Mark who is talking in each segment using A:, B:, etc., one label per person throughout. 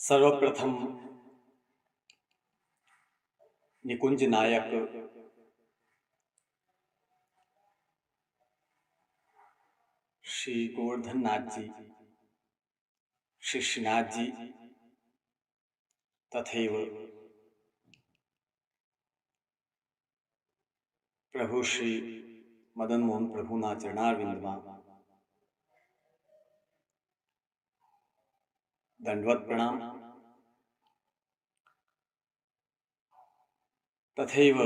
A: सर्वप्रथम निकुंज नायक श्री गोवर्धन नाथ जी, श्री श्रीनाथ जी तथैव प्रभु श्री मदन मोहन प्रभुना चरणारविंदमा दंडवत प्रणाम। तथैव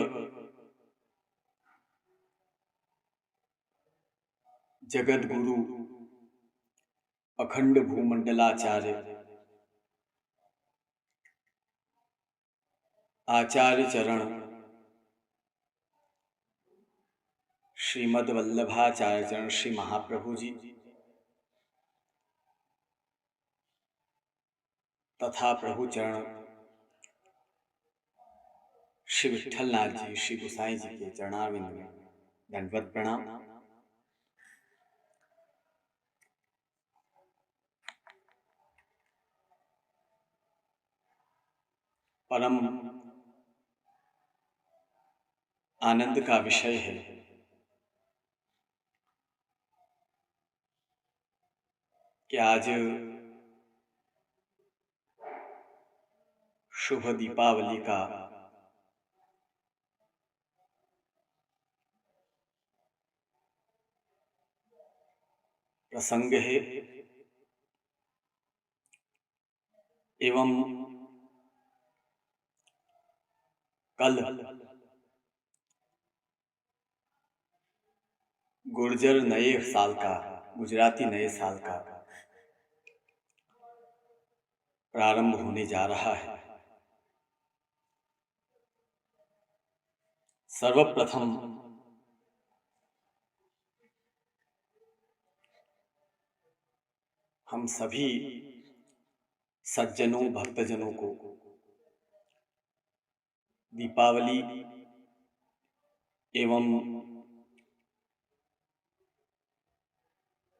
A: जगत गुरु अखंड भूमंडलाचार्य आचार्य चरण श्रीमद वल्लभाचार्य चरण श्री महाप्रभु जी तथा प्रभु चरण श्री विठ्ठलनाथ जी, श्री गोसाई जी के चरणारविंद में दंडवत प्रणाम। परम आनंद का विषय है कि आज शुभ दीपावली का प्रसंग है एवं कल गुर्जर नए साल का, गुजराती नए साल का प्रारंभ होने जा रहा है। सर्वप्रथम हम सभी सज्जनों भक्तजनों को दीपावली एवं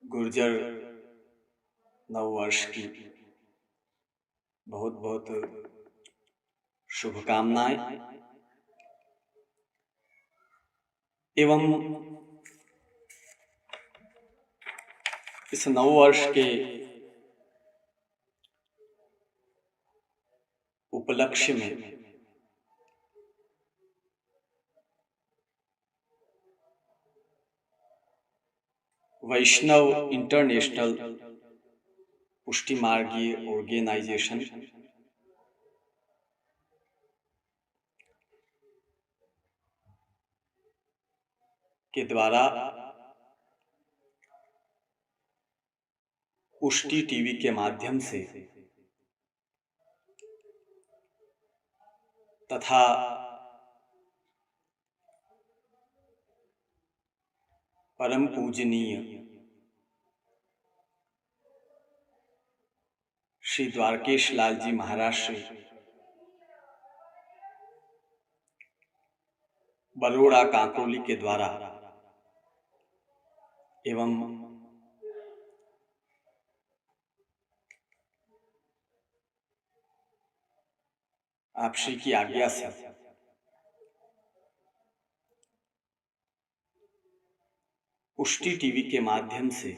A: गुर्जर नववर्ष की बहुत बहुत शुभकामनाएं एवं इस नववर्ष के उपलक्ष्य में वैष्णव इंटरनेशनल पुष्टि मार्गीय ऑर्गेनाइजेशन के द्वारा पुष्टि टीवी के माध्यम से तथा परम पूजनीय श्री द्वारकेश लाल जी महाराज श्री बरोड़ा कांकोली के द्वारा एवं आप श्री की आज्ञा से पुष्टि टीवी के माध्यम से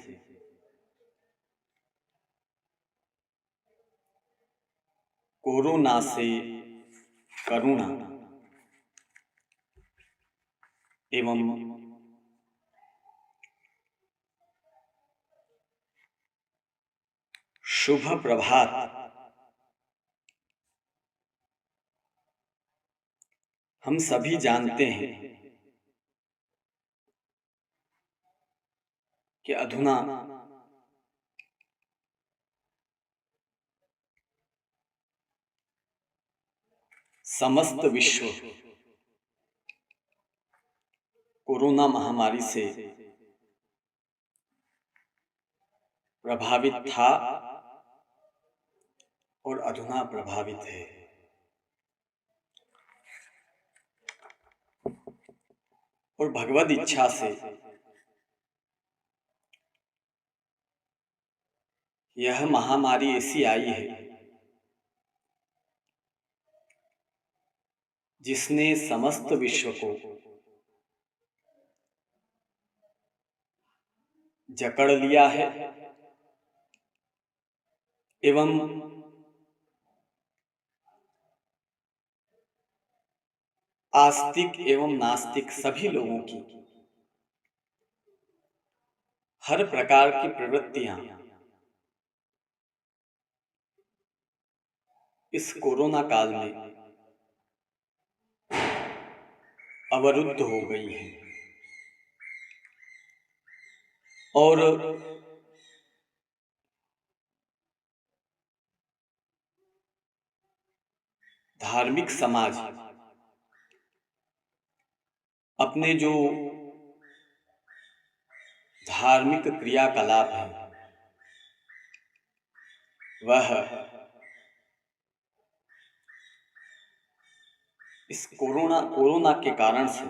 A: कोरोना से करुणा एवं शुभ प्रभात हम सभी जानते हैं कि अधुना समस्त विश्व कोरोना महामारी से प्रभावित था और अधुना प्रभावित है। और भगवद इच्छा से यह महामारी ऐसी आई है जिसने समस्त विश्व को जकड़ लिया है एवं आस्तिक एवं नास्तिक सभी लोगों की हर प्रकार की प्रवृत्तियां इस कोरोना काल में अवरुद्ध हो गई है और धार्मिक समाज अपने जो धार्मिक क्रियाकलाप है वह इस कोरोना के कारण से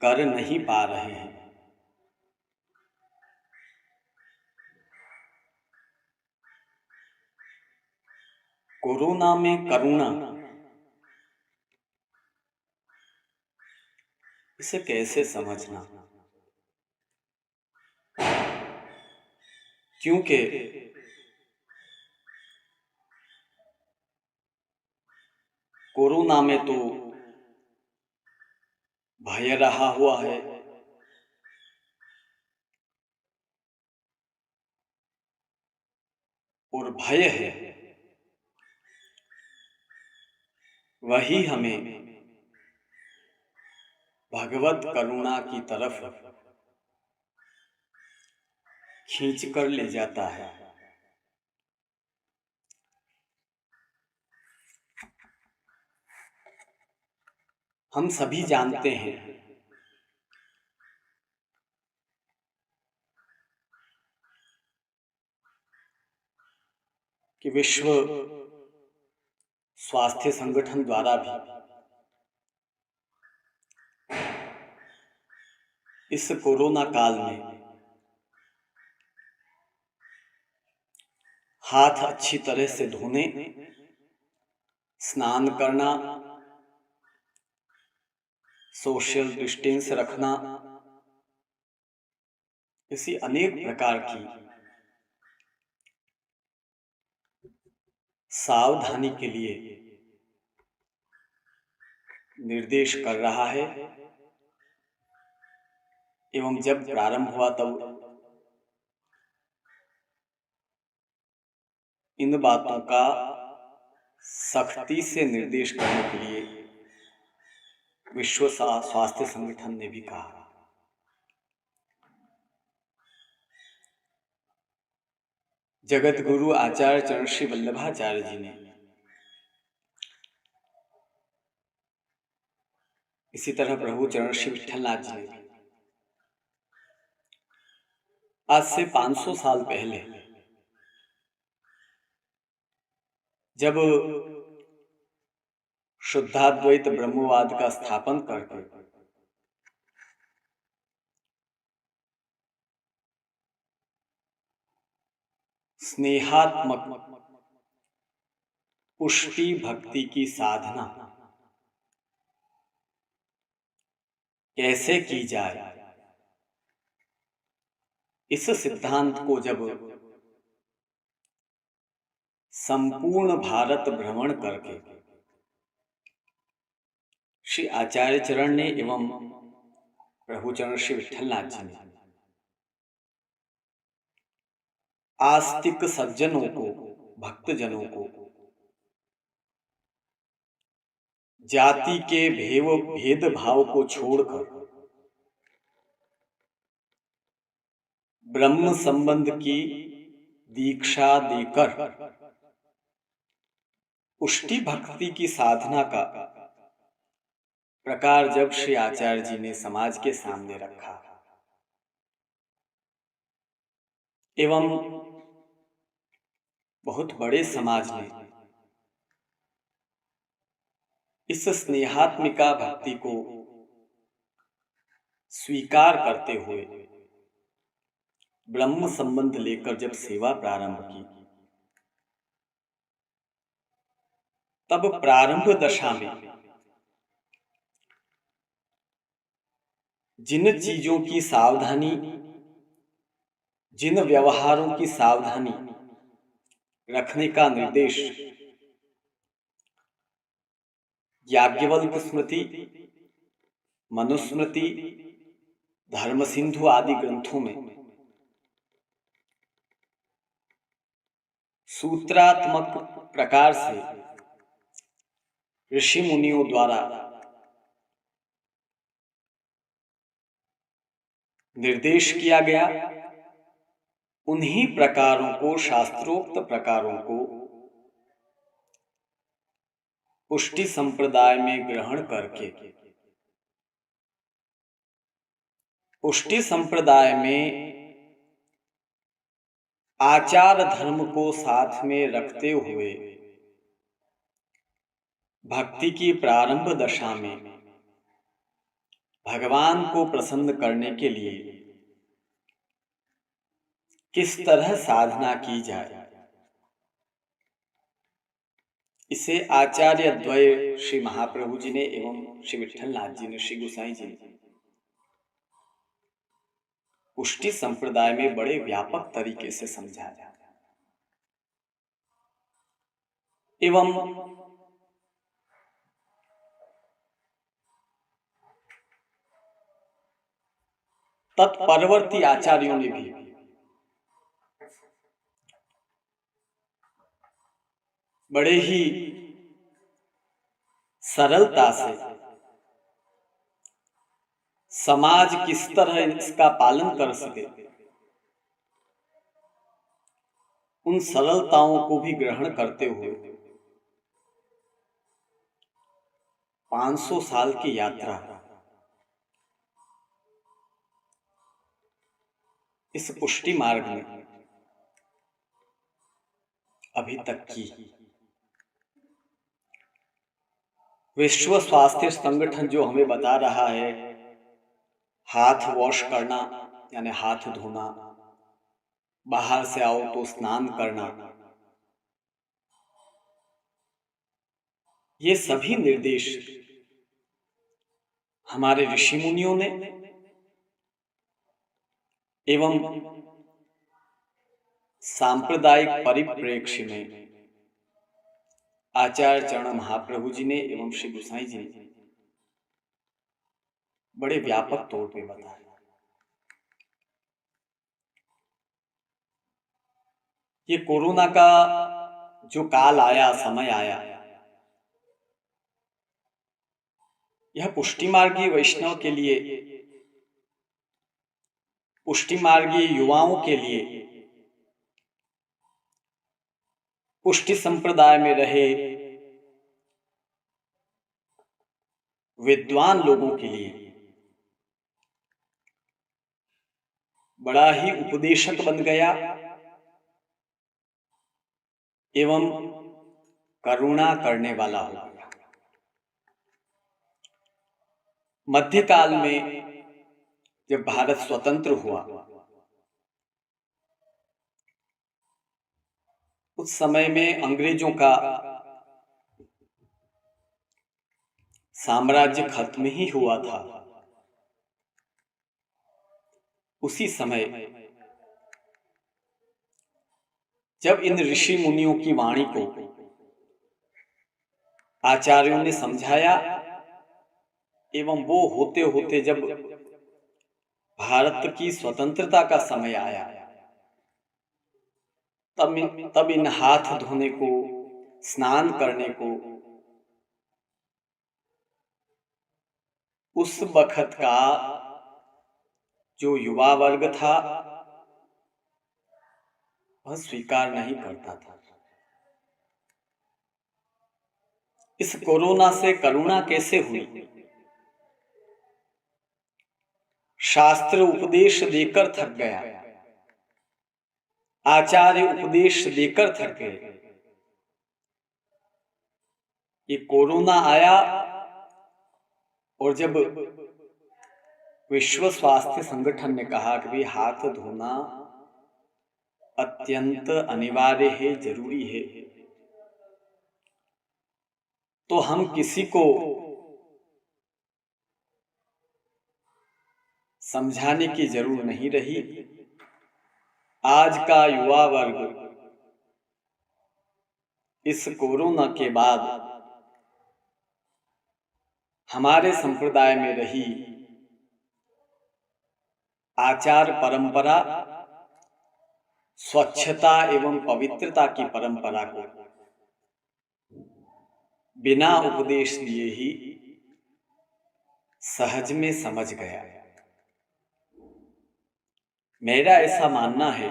A: कर नहीं पा रहे हैं। कोरोना में करुणा, इसे कैसे समझना? क्योंकि कोरोना में तो भय रहा हुआ है और भय है वही हमें भगवत करुणा की तरफ खींच कर ले जाता है। हम सभी जानते हैं कि विश्व स्वास्थ्य संगठन द्वारा भी इस कोरोना काल में हाथ अच्छी तरह से धोने, स्नान करना, सोशल डिस्टेंस रखना, ऐसी अनेक प्रकार की सावधानी के लिए निर्देश कर रहा है एवं जब प्रारंभ हुआ तब इन बातों का सख्ती से निर्देश करने के लिए विश्व स्वास्थ्य संगठन ने भी कहा। जगत गुरु आचार्य चरण श्री वल्लभाचार्य जी ने इसी तरह प्रभु चरण श्री विठलनाथ जी ने आज से 500 साल पहले जब शुद्धाद्वैत ब्रह्मवाद का स्थापन करके स्नेहात्मक पुष्टि भक्ति की साधना कैसे की जाए, इस सिद्धांत को जब संपूर्ण भारत भ्रमण करके श्री आचार्य चरण ने एवं प्रभु चरण श्री विठलनाथ जी ने आस्तिक सज्जनों को, भक्तजनों को जाति के भेदभाव को छोड़कर ब्रह्म संबंध की दीक्षा देकर पुष्टि भक्ति की साधना का प्रकार जब श्री आचार्य जी ने समाज के सामने रखा एवं बहुत बड़े समाज ने इस स्नेहात्मिका भक्ति को स्वीकार करते हुए ब्रह्म संबंध लेकर जब सेवा प्रारंभ की तब प्रारंभ दशा में जिन चीजों की सावधानी, जिन व्यवहारों की सावधानी रखने का निर्देश याज्ञवल्क्य स्मृति, मनुस्मृति, धर्म सिंधु आदि ग्रंथों में सूत्रात्मक प्रकार से ऋषि मुनियों द्वारा निर्देश किया गया, उन्हीं प्रकारों को, शास्त्रोक्त प्रकारों को पुष्टि संप्रदाय में ग्रहण करके पुष्टि संप्रदाय में आचार धर्म को साथ में रखते हुए भक्ति की प्रारंभ दशा में भगवान को प्रसन्न करने के लिए किस तरह साधना की जाए, इसे आचार्य द्वय श्री महाप्रभु जी ने एवं श्री विट्ठलनाथ जी ने, श्री गोसाई जी ने पुष्टि संप्रदाय में बड़े व्यापक तरीके से समझाया एवं तत्परवर्ती आचार्यों ने भी बड़े ही सरलता से समाज किस तरह इसका पालन कर सके, उन सरलताओं को भी ग्रहण करते हुए 500 साल की यात्रा इस पुष्टि मार्ग में अभी तक की। विश्व स्वास्थ्य संगठन जो हमें बता रहा है हाथ वॉश करना यानी हाथ धोना, बाहर से आओ तो स्नान करना, ये सभी निर्देश हमारे ऋषि मुनियों ने एवं सांप्रदायिक परिप्रेक्ष्य में आचार्य चरण महाप्रभु जी ने एवं श्री गोसाई जी ने बड़े व्यापक तौर पे बताया। ये कोरोना का जो काल आया, समय आया, यह पुष्टि मार्गी वैष्णव के लिए, पुष्टि मार्गी युवाओं के लिए, पुष्टि संप्रदाय में रहे विद्वान लोगों के लिए बड़ा ही उपदेशक बन गया एवं करुणा करने वाला हो गया। मध्यकाल में जब भारत स्वतंत्र हुआ, उस समय में अंग्रेजों का साम्राज्य खत्म ही हुआ था। उसी समय जब इन ऋषि मुनियों की वाणी को आचार्यों ने समझाया एवं वो होते होते जब भारत की स्वतंत्रता का समय आया, तब इन हाथ धोने को, स्नान करने को उस वक्त का जो युवा वर्ग था वह स्वीकार नहीं करता था। इस कोरोना से करुणा कैसे हुई? शास्त्र उपदेश देकर थक गया, आचार्य उपदेश देकर थक गए। ये कोरोना आया और जब विश्व स्वास्थ्य संगठन ने कहा कि भाई हाथ धोना अत्यंत अनिवार्य है, जरूरी है, तो हम किसी को समझाने की जरूरत नहीं रही। आज का युवा वर्ग इस कोरोना के बाद हमारे संप्रदाय में रही आचार परंपरा, स्वच्छता एवं पवित्रता की परंपरा को बिना उपदेश दिए ही सहज में समझ गया। मेरा ऐसा मानना है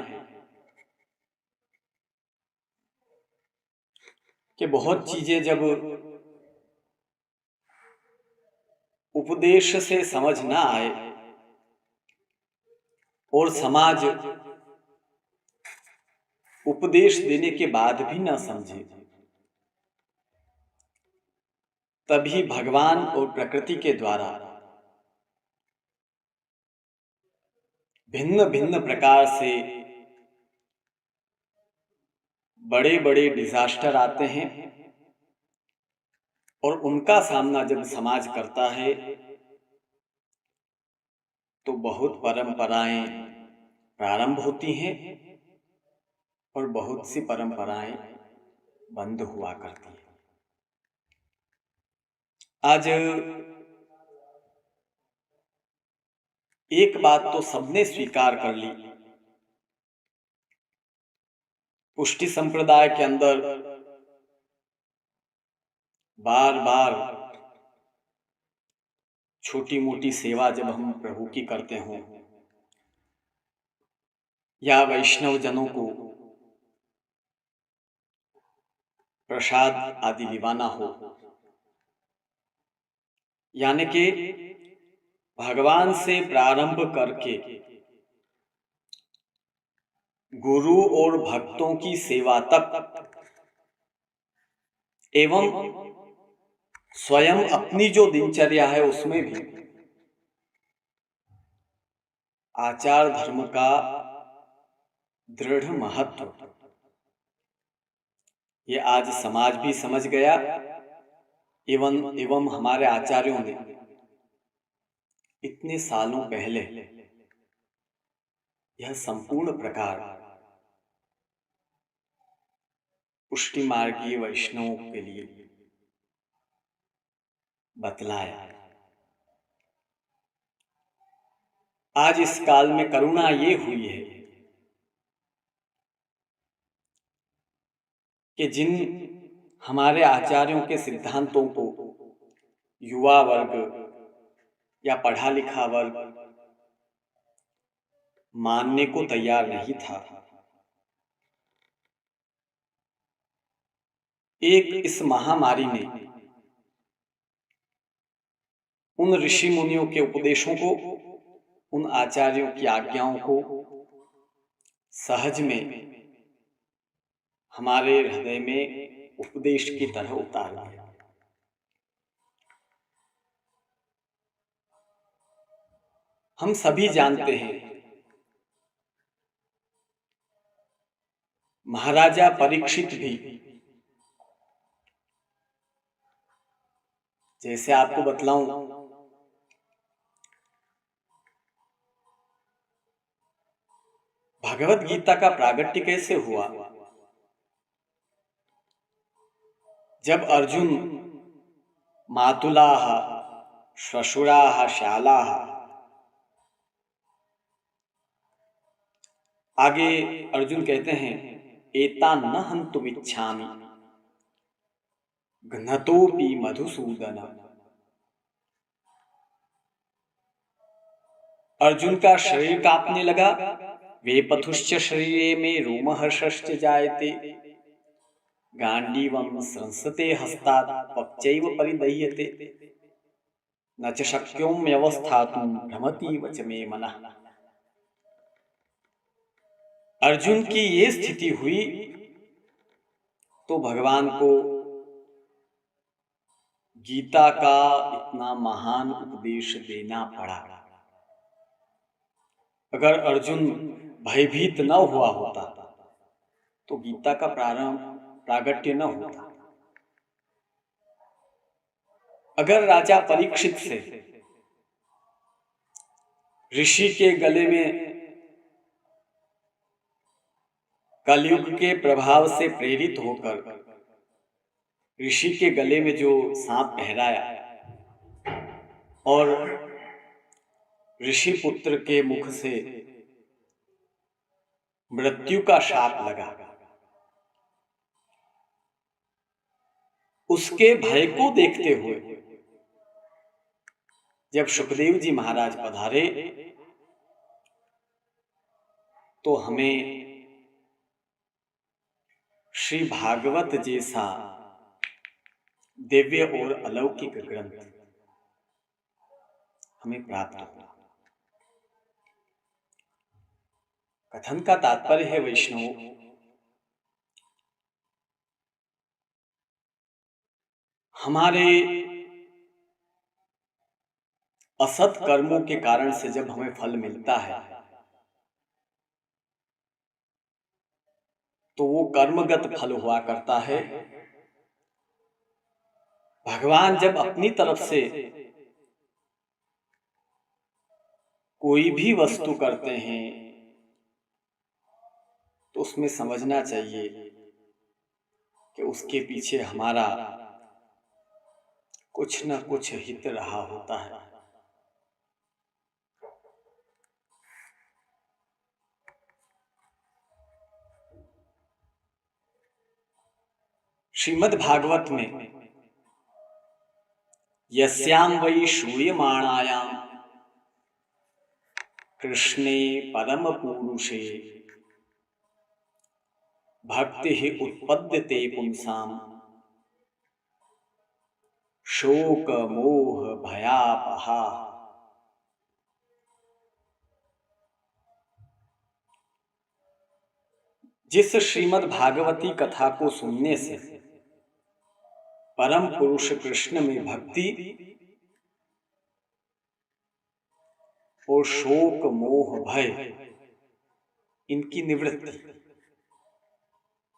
A: कि बहुत चीजें जब उपदेश से समझ ना आए और समाज उपदेश देने के बाद भी ना समझे, तभी भगवान और प्रकृति के द्वारा भिन्न भिन्न प्रकार से बड़े बड़े डिजास्टर आते हैं और उनका सामना जब समाज करता है तो बहुत परंपराएं प्रारंभ होती हैं और बहुत सी परंपराएं बंद हुआ करती हैं। आज एक बात तो सबने स्वीकार कर ली, पुष्टि संप्रदाय के अंदर बार बार छोटी मोटी सेवा जब हम प्रभु की करते हों या वैष्णव जनों को प्रसाद आदि दिवाना हो, यानी कि भगवान से प्रारंभ करके गुरु और भक्तों की सेवा तक एवं स्वयं अपनी जो दिनचर्या है उसमें भी आचार धर्म का दृढ़ महत्व ये आज समाज भी समझ गया एवं हमारे आचार्यों ने इतने सालों पहले यह संपूर्ण प्रकार पुष्टि मार्गीय वैष्णवों के लिए बतलाया। आज इस काल में करुणा ये हुई है कि जिन हमारे आचार्यों के सिद्धांतों को युवा वर्ग या पढ़ा लिखा वर्ग मानने को तैयार नहीं था, एक इस महामारी ने उन ऋषि मुनियों के उपदेशों को, उन आचार्यों की आज्ञाओं को सहज में हमारे हृदय में उपदेश की तरह उतार दिया। हम सभी जानते हैं महाराजा परीक्षित भी, जैसे आपको बतलाऊं, भगवत गीता का प्रागट्य कैसे हुआ? जब अर्जुन मातुलाः श्वशुराः शालाः, आगे अर्जुन कहते हैं एता न हन्तुमिच्छामि घ्नतोपि मधुसूदन। अर्जुन का शरीर कांपने लगा, वेपथुश्च शरीरे में रोमहर्षश्च जायते, गांडीवं संसते हस्तात् पक्चैव परिदह्यते, न च शक्योम्यवस्थातुं भ्रमतीव च मे मनः। अर्जुन की ये स्थिति हुई तो भगवान को गीता का इतना महान उपदेश देना पड़ा। अगर अर्जुन भयभीत न हुआ होता तो गीता का प्रागट्य न होता। अगर राजा परीक्षित से ऋषि के गले में कलयुग के प्रभाव से प्रेरित होकर ऋषि के गले में जो सांप पहराया और ऋषि पुत्र के मुख से मृत्यु का शाप लगा, उसके भय को देखते हुए जब सुखदेव जी महाराज पधारे तो हमें श्री भागवत जैसा दिव्य और अलौकिक ग्रंथ हमें प्राप्त हुआ। कथन का तात्पर्य है वैष्णव, हमारे असत कर्मों के कारण से जब हमें फल मिलता है तो वो कर्मगत फल हुआ करता है। भगवान जब अपनी तरफ से कोई भी वस्तु करते हैं तो उसमें समझना चाहिए कि उसके पीछे हमारा कुछ न कुछ हित रहा होता है। श्रीमद् भागवत में यस्याम वै श्रूयमाणायाम कृष्णे परम पुरुषे भक्ति ही उत्पद्यते पुंसाम शोक मोह भयापहा। जिस श्रीमद् भागवती कथा को सुनने से परम पुरुष कृष्ण में भक्ति और शोक मोह भय इनकी निवृत्ति,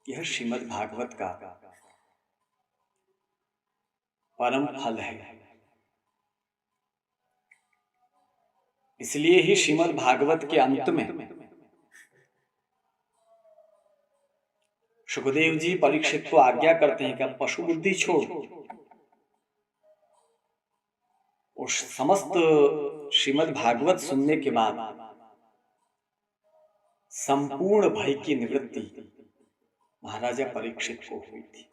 A: यह श्रीमद् भागवत का परम फल है। इसलिए ही श्रीमद् भागवत के अंत में सुखदेव जी परीक्षित को आज्ञा करते हैं कि अब पशु बुद्धि छोड़ और समस्त श्रीमद् भागवत सुनने के बाद संपूर्ण भय की निवृत्ति महाराजा परीक्षित को हुई थी।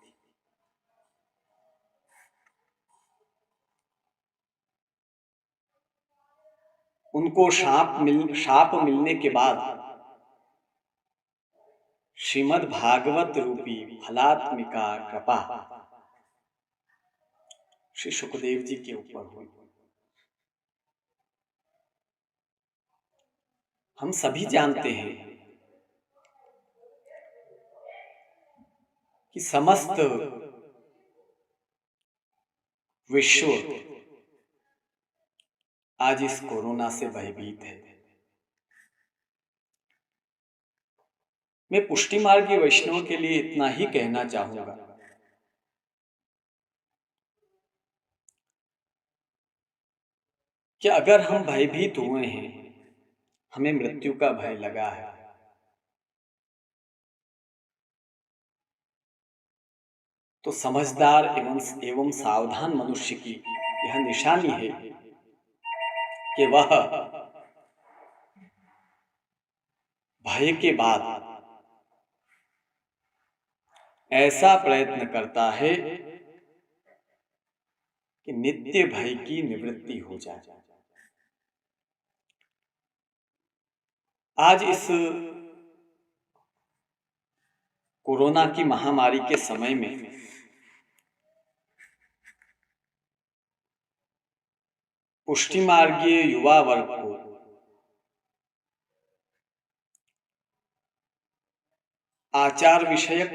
A: उनको शाप मिलने के बाद श्रीमद् भागवत रूपी फलात्मिका कृपा श्री सुखदेव जी के ऊपर हुई। हम सभी जानते हैं कि समस्त विश्व आज इस कोरोना से भयभीत है। मैं पुष्टि मार्गी वैष्णव के लिए इतना ही कहना चाहूंगा कि अगर हम भयभीत हुए हैं, हमें मृत्यु का भय लगा है, तो समझदार एवं सावधान मनुष्य की यह निशानी है कि वह भय के बाद ऐसा प्रयत्न करता है कि नित्य भय की निवृत्ति हो जाए। आज इस कोरोना की महामारी के समय में पुष्टि मार्गीय युवा वर्ग को आचार विषयक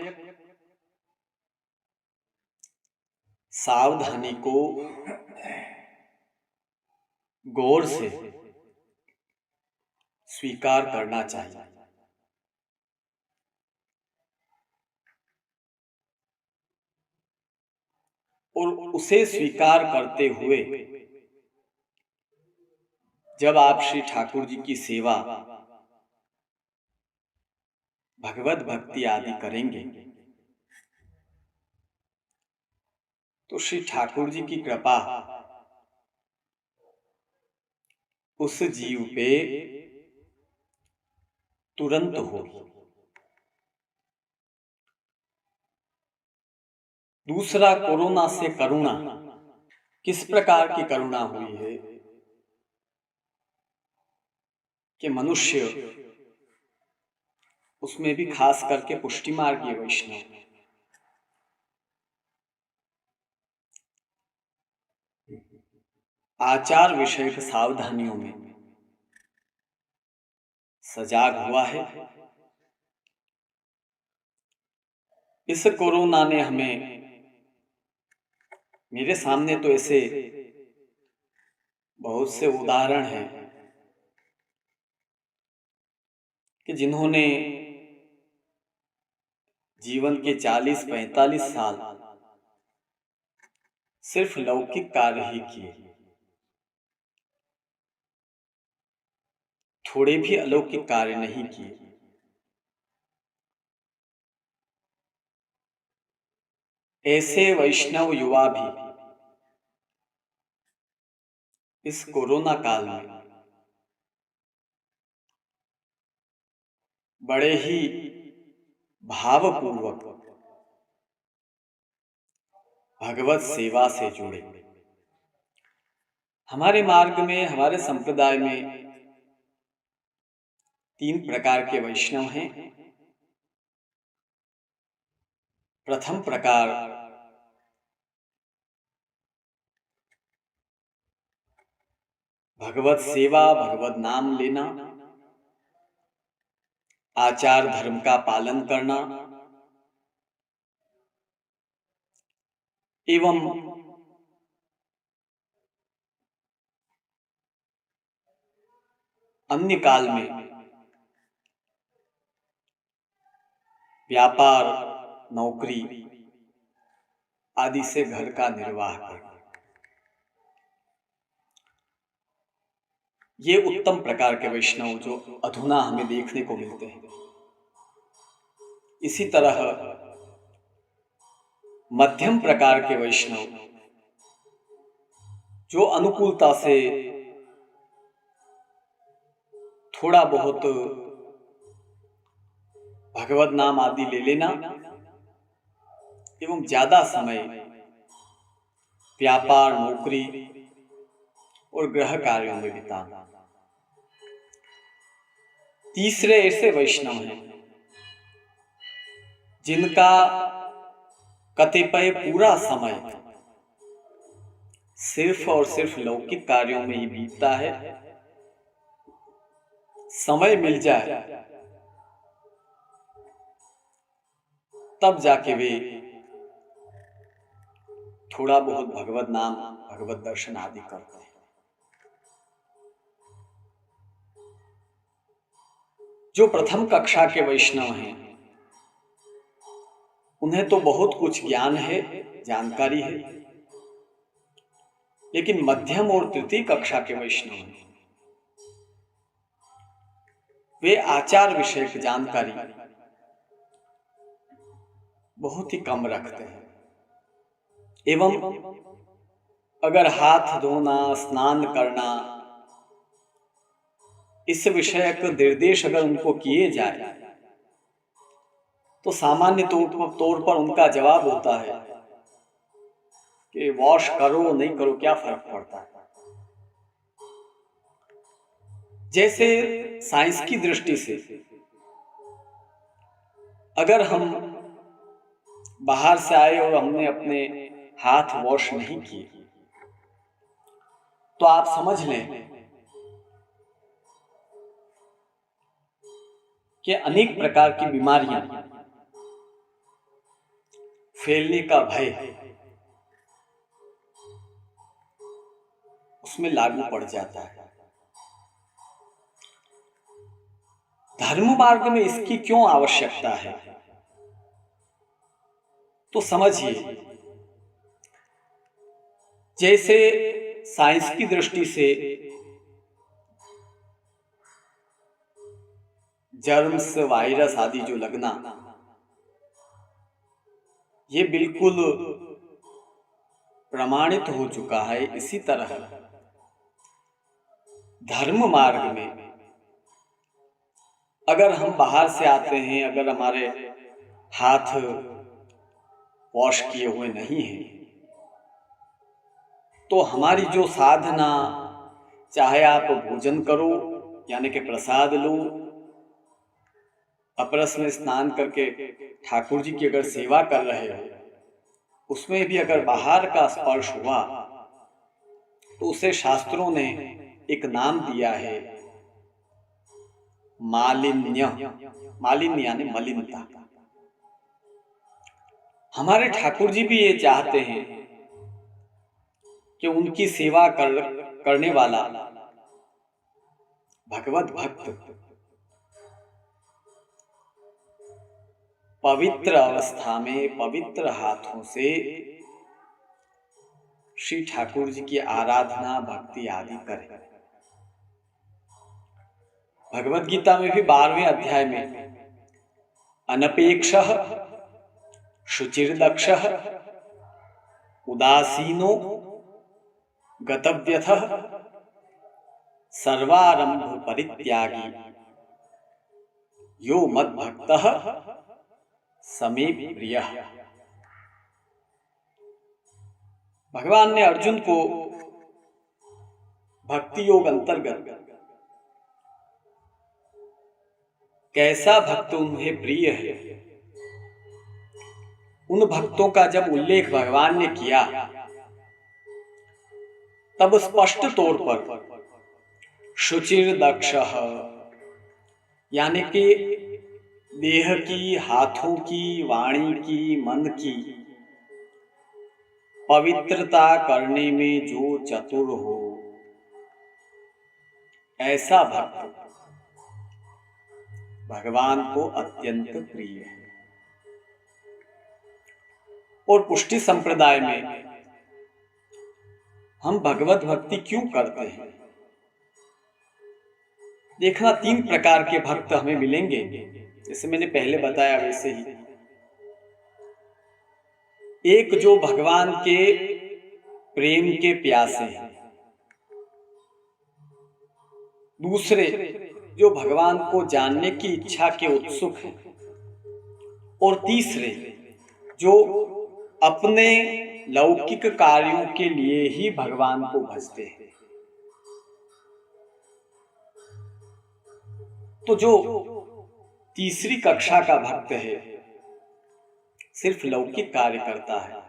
A: सावधानी को गौर से स्वीकार करना चाहिए। और उसे स्वीकार करते हुए जब आप श्री ठाकुर जी की सेवा, भगवत भक्ति आदि करेंगे तो श्री ठाकुर जी की कृपा उस जीव पे तुरंत होगी। दूसरा, कोरोना से करुणा। किस प्रकार की करुणा हुई है कि मनुष्य, उसमें भी खास करके पुष्टि मार्गीय वैष्णव, आचार विषयक सावधानियों में सजाग हुआ है। इस कोरोना ने हमें, मेरे सामने तो ऐसे बहुत से उदाहरण हैं कि जिन्होंने जीवन के 40-45 साल सिर्फ लौकिक कार्य ही किए, थोड़े भी अलौकिक कार्य नहीं किए। ऐसे वैष्णव युवा भी इस कोरोना काल में बड़े ही भावपूर्वक भगवत सेवा से जुड़े। हमारे मार्ग में, हमारे संप्रदाय में 3 प्रकार के वैष्णव हैं। प्रथम प्रकार भगवत सेवा, भगवत नाम लेना, आचार धर्म का पालन करना एवं अन्य काल में व्यापार, नौकरी आदि से घर का निर्वाह करना। ये उत्तम प्रकार के वैष्णव जो अधुना हमें देखने को मिलते हैं। इसी तरह मध्यम प्रकार के वैष्णव जो अनुकूलता से थोड़ा बहुत भगवत नाम आदि ले लेना एवं ज्यादा समय व्यापार, नौकरी और गृह कार्यों में बिताना। तीसरे ऐसे वैष्णव हैं जिनका कतिपय पूरा समय सिर्फ और सिर्फ लौकिक कार्यों में ही बीतता है। समय मिल जाए तब जाके वे थोड़ा बहुत भगवत नाम, भगवत दर्शन आदि करते हैं। जो प्रथम कक्षा के वैष्णव हैं उन्हें तो बहुत कुछ ज्ञान है, जानकारी है, लेकिन मध्यम और तृतीय कक्षा के वैष्णव हैं, वे आचार विषयक जानकारी बहुत ही कम रखते हैं। एवं अगर हाथ धोना, स्नान करना, इस विषयक निर्देश अगर उनको किए जाए तो सामान्य तौर पर उनका जवाब होता है कि वॉश करो नहीं करो क्या फर्क पड़ता है। जैसे साइंस की दृष्टि से अगर हम बाहर से आए और हमने अपने हाथ वॉश नहीं किए तो आप समझ लें कि अनेक प्रकार की बीमारियां फैलने का भय उसमें लागू पड़ जाता है। धर्म मार्ग में इसकी क्यों आवश्यकता है? तो समझिए, जैसे साइंस की दृष्टि से जर्म्स, वायरस आदि जो लगना, ये बिल्कुल प्रमाणित हो चुका है। इसी तरह धर्म मार्ग में अगर हम बाहर से आते हैं, अगर हमारे हाथ वॉश किए हुए नहीं हैं, तो हमारी जो साधना, चाहे आप भोजन करो यानी कि प्रसाद लो, अपरस में स्नान करके ठाकुर जी की अगर सेवा कर रहे हो, उसमें भी अगर बाहर का स्पर्श हुआ तो उसे शास्त्रों ने एक नाम दिया है, मालिन्य। मालिन्य यानी मलिनता। हमारे ठाकुर जी भी ये चाहते हैं कि उनकी सेवा करने वाला भगवत भक्त पवित्र अवस्था में पवित्र हाथों से श्री ठाकुर जी की आराधना, भक्ति आदि करें। भगवत गीता में भी 12वें अध्याय में अनपेक्षः शुचिर्दक्षः उदासीनो गतव्यथः सर्वारंभ परित्यागी यो मद्भक्तः समे प्रियः। भगवान ने अर्जुन को भक्ति योग अंतर्गत कैसा भक्त उन्हें प्रिय है, उन भक्तों का जब उल्लेख भगवान ने किया, तब स्पष्ट तौर पर शुचिर दक्षः यानी कि देह की, हाथों की, वाणी की, मन की पवित्रता करने में जो चतुर हो, ऐसा भक्त भगवान को अत्यंत प्रिय है। और पुष्टि संप्रदाय में हम भगवत भक्ति क्यों करते हैं? देखना, 3 प्रकार के भक्त हमें मिलेंगे, जैसे मैंने पहले बताया वैसे ही। एक जो भगवान के प्रेम के प्यासे हैं, दूसरे जो भगवान को जानने की इच्छा के उत्सुक हैं, और तीसरे जो अपने लौकिक कार्यों के लिए ही भगवान को भजते हैं। तो जो तीसरी कक्षा का भक्त है, सिर्फ लौकिक कार्य करता है,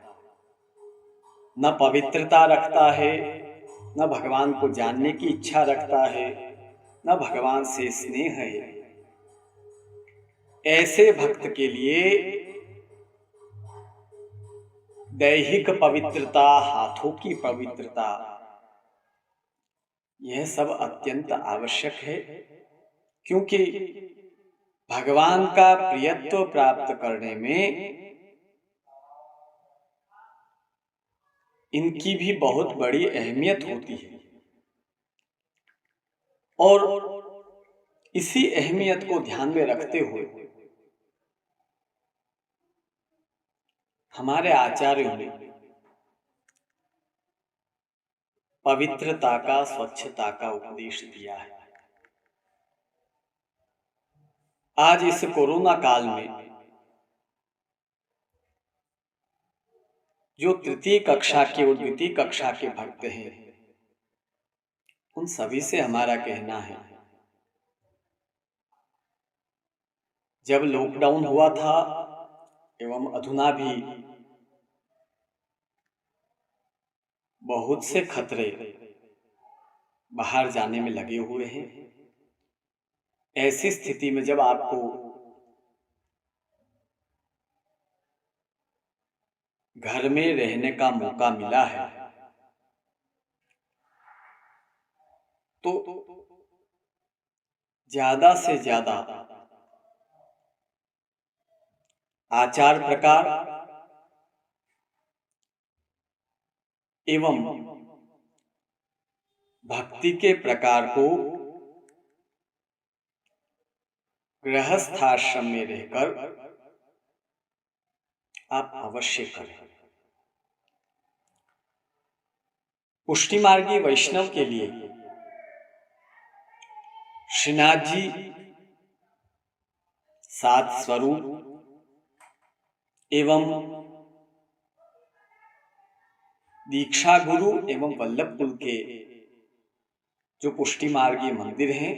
A: न पवित्रता रखता है, न भगवान को जानने की इच्छा रखता है, न भगवान से स्नेह है, ऐसे भक्त के लिए दैहिक पवित्रता, हाथों की पवित्रता, यह सब अत्यंत आवश्यक है। क्योंकि भगवान का प्रियत्व प्राप्त करने में इनकी भी बहुत बड़ी अहमियत होती है, और इसी अहमियत को ध्यान में रखते हुए हमारे आचार्यों ने पवित्रता का, स्वच्छता का उपदेश दिया है। आज इस कोरोना काल में जो तृतीय कक्षा के और द्वितीय कक्षा के भक्त हैं, उन सभी से हमारा कहना है, जब लॉकडाउन हुआ था एवं अधुना भी बहुत से खतरे बाहर जाने में लगे हुए हैं, ऐसी स्थिति में जब आपको घर में रहने का मौका मिला है, तो ज्यादा से ज्यादा आचार प्रकार एवं भक्ति के प्रकार को गृहस्थाश्रम में रहकर आप अवश्य करें। पुष्टि मार्गी वैष्णव के लिए श्रीनाथ जी 7 स्वरूप एवं दीक्षा गुरु एवं वल्लभपुर के जो पुष्टि मार्गी मंदिर हैं,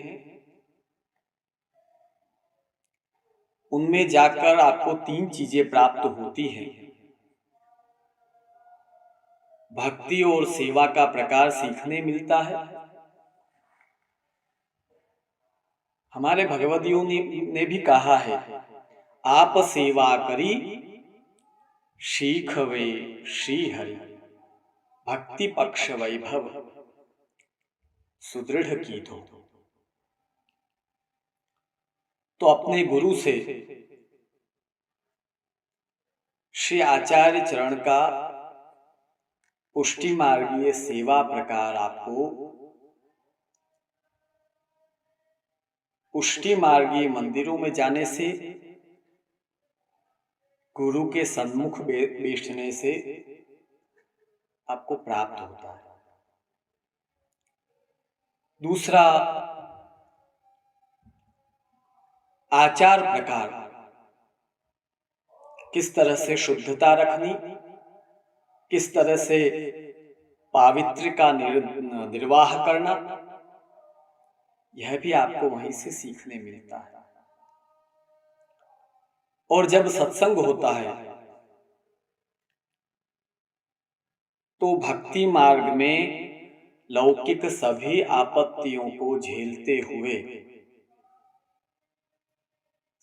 A: उनमें जाकर आपको 3 चीजें प्राप्त होती हैं। भक्ति और सेवा का प्रकार सीखने मिलता है। हमारे भगवदियों ने भी कहा है, आप सेवा करी सीखवे श्री हरि, भक्ति पक्ष वैभव सुदृढ़ की दो। तो अपने गुरु से श्री आचार्य चरण का पुष्टि मार्गीय सेवा प्रकार आपको पुष्टि मार्गीय मंदिरों में जाने से, गुरु के सन्मुख बैठने से आपको प्राप्त होता है। दूसरा, आचार प्रकार, किस तरह से शुद्धता रखनी, किस तरह से पावित्र्य का निर्वाह करना, यह भी आपको वहीं से सीखने मिलता है। और जब सत्संग होता है तो भक्ति मार्ग में लौकिक सभी आपत्तियों को झेलते हुए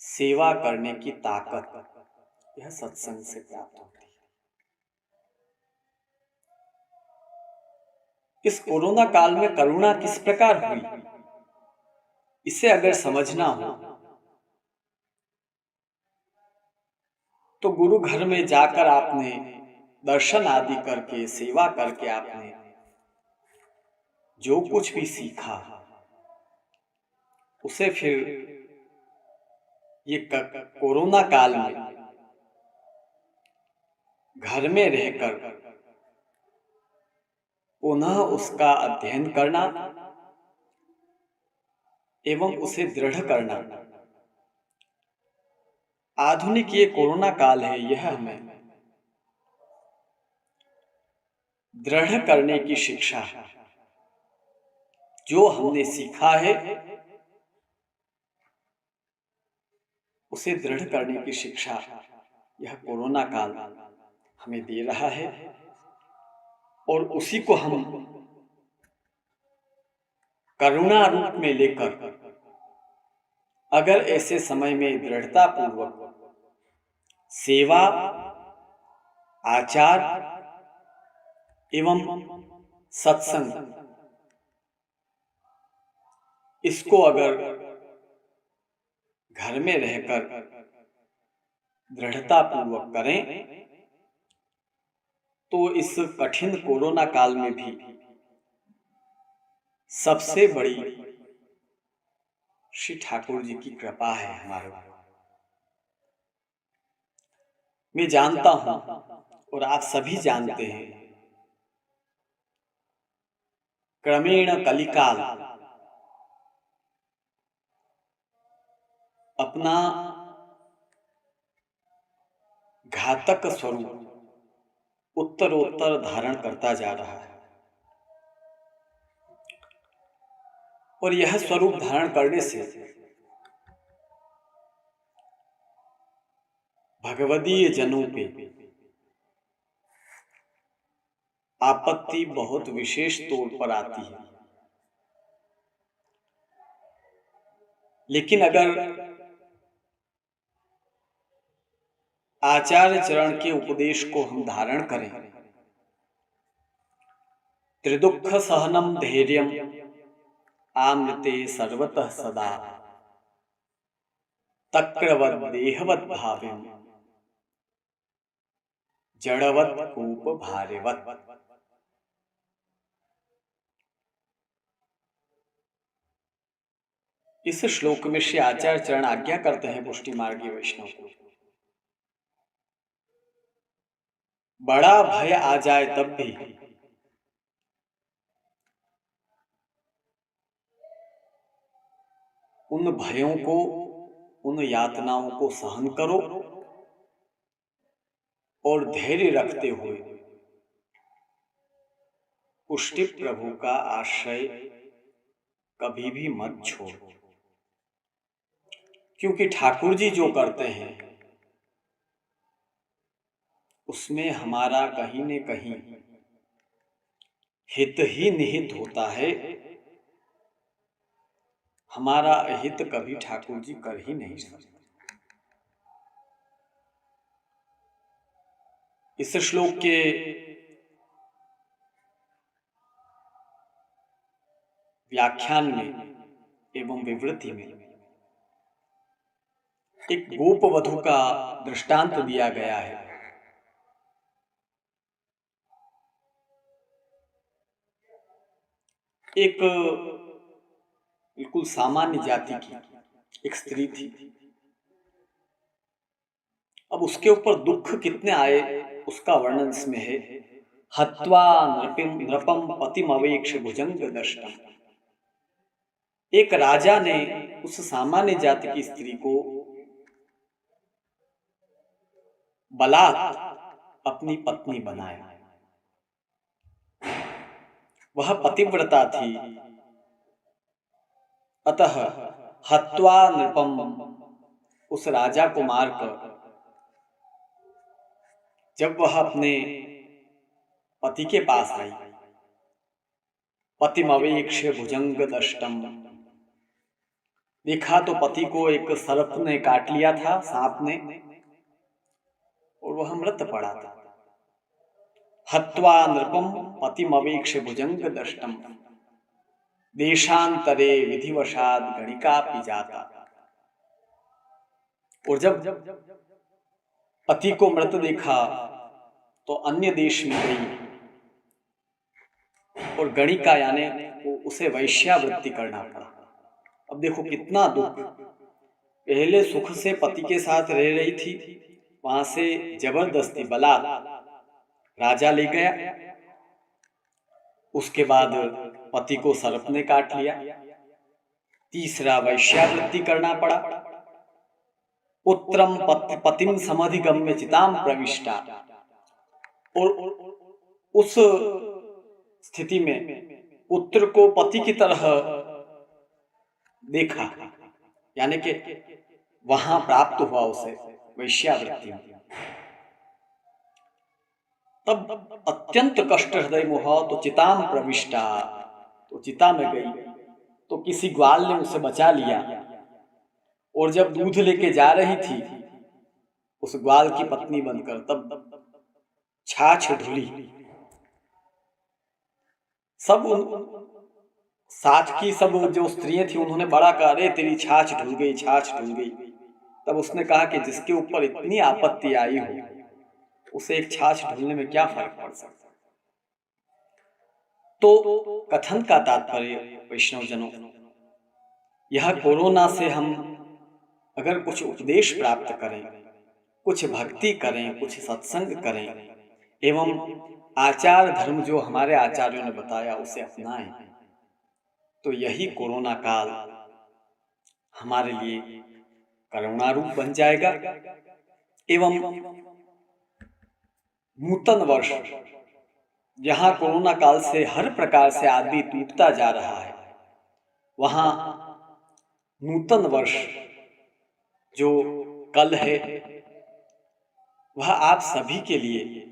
A: सेवा करने की ताकत यह सत्संग से प्राप्त होती है। इस कोरोना काल में करुणा किस प्रकार हुई, इसे अगर समझना हो तो गुरु घर में जाकर आपने दर्शन आदि करके, सेवा करके आपने जो कुछ भी सीखा उसे फिर ये कोरोना काल में घर में रहकर पुनः उसका अध्ययन करना एवं उसे दृढ़ करना। आधुनिक ये कोरोना काल है, यह हमें दृढ़ करने की शिक्षा, जो हमने सीखा है उसे दृढ़ करने की शिक्षा यह कोरोना काल हमें दे रहा है। और उसी को हम करुणा रूप में लेकर अगर ऐसे समय में दृढ़ता पूर्वक सेवा, आचार एवं सत्संग, इसको अगर घर में रहकर दृढ़ता पूर्वक करें तो इस कठिन कोरोना काल में भी सबसे बड़ी श्री ठाकुर जी की कृपा है हमारे ऊपर। मैं जानता हूं और आप सभी जानते हैं, क्रमेण कलिकाल अपना घातक स्वरूप उत्तरोत्तर धारण करता जा रहा है। और यह स्वरूप धारण करने से भगवदीय जनों पे आपत्ति बहुत विशेष तौर पर आती है। लेकिन अगर आचार्य चरण के उपदेश को हम धारण करें, त्रिदुख सहनम धैर्यम आमृते सर्वतः सदा तक्रवत् देहवत् भाव्यम जड़वत् कूप भारेवत्, इस श्लोक में श्री आचार्य चरण आज्ञा करते हैं पुष्टि मार्गी वैष्णव को, बड़ा भय आ जाए तब भी उन भयों को, उन यातनाओं को सहन करो और धैर्य रखते हुए पुष्टि प्रभु का आश्रय कभी भी मत छोड़ो। क्योंकि ठाकुर जी जो करते हैं उसमें हमारा कहीं न कहीं हित ही निहित होता है। हमारा अहित कभी ठाकुर जी कर ही नहीं सकते। इस श्लोक के व्याख्यान में एवं विवृति में एक गोप वधू का दृष्टांत दिया गया है। एक बिल्कुल सामान्य जाति की एक स्त्री थी। अब उसके ऊपर दुख कितने आए उसका वर्णन इसमें है। हत्वा नृपम पतिम अवेक्ष भुजंग दर्शनम। एक राजा ने उस सामान्य जाति की स्त्री को बलात् अपनी पत्नी बनाया। वह पतिव्रता थी, अतः हत्वा नृपम, उस राजा को मारकर जब वह अपने पति के पास आई, पतिमवेक्ष भुजंग दष्टम, देखा तो पति को एक सर्प ने काट लिया था, सांप ने, और वह मृत पड़ा था। हत्वा नृपम पतिमवेक्ष भुजंग दष्टम देशांतरे विधिवशाद गणिका पिजाता। और जब पति को मृत देखा तो अन्य देश में गई और गणिका यानी उसे वैश्यावृत्ति करना पड़ा। अब देखो कितना दुख। पहले सुख से पति के साथ रह रही थी, वहां से जबरदस्ती बलात् राजा ले गया। उसके बाद पति को सर्प ने काट लिया। तीसरा वैश्यावृत्ति करना पड़ा। पुत्रम पतिम समधिगम्य चिताम प्रविष्टा। और उस स्थिति में पुत्र को पति की तरह देखा, यानी कि वहां प्राप्त हुआ उसे वैश्यावृत्ति। तब अत्यंत कष्ट हृदय मोह, तो चिताम प्रविष्टा, तो चिता में गई तो किसी ग्वाल ने उसे बचा लिया। और जब दूध लेके जा रही थी उस ग्वाल की पत्नी बनकर, तब छाछ ढुली। सब साथ की सब जो स्त्रियां थी उन्होंने बड़ा कहा, अरे तेरी छाछ ढुल गई, छाछ ढुल गई। तब उसने कहा कि जिसके ऊपर इतनी आपत्ति आई हो उसे एक छाछ ढुलने में क्या फर्क पड़ सकता। तो कथन का तात्पर्य वैष्णव जनों, यह कोरोना से हम अगर कुछ उपदेश प्राप्त करें, कुछ भक्ति करें, कुछ सत्संग करें एवं आचार धर्म जो हमारे आचार्यों ने बताया उसे अपनाएं, तो यही कोरोना काल हमारे लिए करुणा रूप बन जाएगा। एवं नूतन वर्ष, जहां कोरोना काल से हर प्रकार से आदमी टूटता जा रहा है, वहां नूतन वर्ष जो कल है वह आप सभी के लिए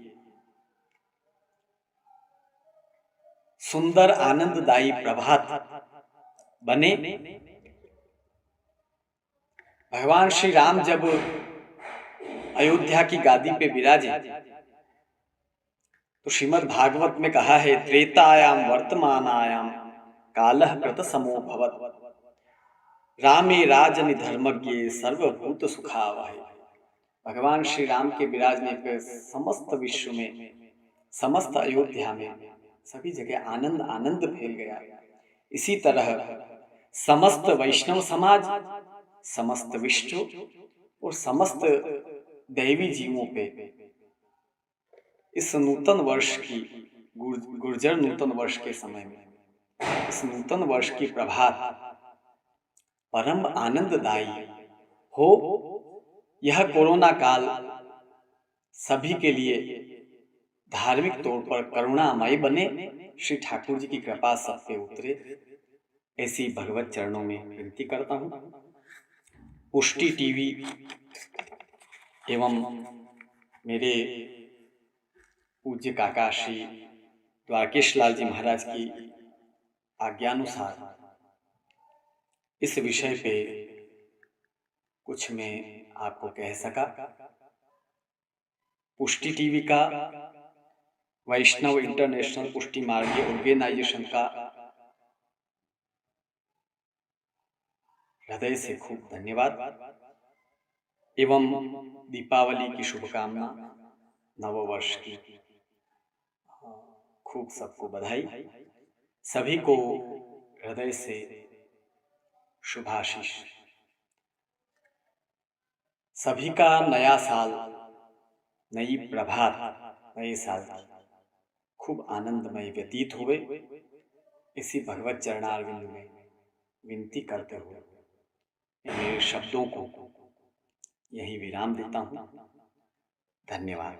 A: सुंदर आनंददायी प्रभात बने। भगवान श्री राम जब अयोध्या की गादी पे विराजे तो श्रीमद् भागवत में कहा है, त्रेतायाम वर्तमानायाम कालः कृत समो भवत्, रामे राजनि धर्मज्ञे सर्वभूत सुखावहै। भगवान श्री राम के विराजने पर समस्त विश्व में, समस्त अयोध्या में सभी जगह आनंद आनंद फैल गया। इसी तरह समस्त वैष्णव समाज, समस्त विश्व और समस्त दैवी जीवों पे इस नूतन वर्ष की गुर्जर नूतन वर्ष के समय में, इस नूतन वर्ष की प्रभात परम आनंददायी हो। यह कोरोना काल सभी के लिए धार्मिक तौर पर करुणामय बने। श्री ठाकुर जी की कृपा सब पे उतरे, ऐसी भगवत चरणों में विनती करता हूँ। पुष्टि टीवी एवं मेरे पूज्य काका श्री द्वारकेश लाल जी महाराज की आज्ञानुसार इस विषय पे कुछ मैं आपको कह सका। पुष्टि टीवी का, वैष्णव इंटरनेशनल पुष्टि मार्गीय ऑर्गेनाइजेशन का हृदय से खूब धन्यवाद एवं दीपावली की शुभकामना, नववर्ष की खूब सबको बधाई। सभी को हृदय से शुभाशीष। सभी का नया साल, नई प्रभात, नए साल खूब आनंदमय व्यतीत हुए, इसी भगवत चरणारविंद में विनती करते हुए मेरे शब्दों को यही विराम देता हूँ। धन्यवाद।